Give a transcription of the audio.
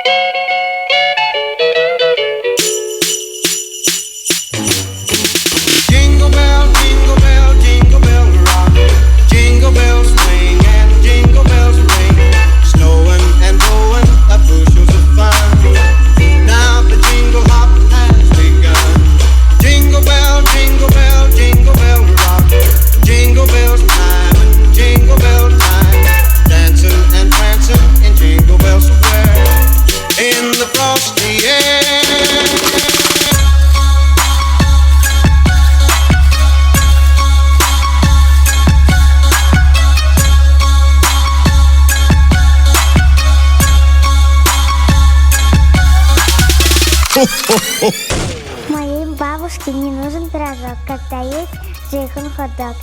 Jingle bell, jingle bell, jingle bell rock. Jingle bells swing and jingle bells ring. Snowing and blowing up bushels of fun. Now the jingle hop has begun. Jingle bell, jingle bell, jingle bell rock. Jingle bells time and jingle bell time. Dancing and prancing in Jingle Bell Square. In the frosty air. Моей бабушке не нужен пирожок, когда есть джейхан хот-дог.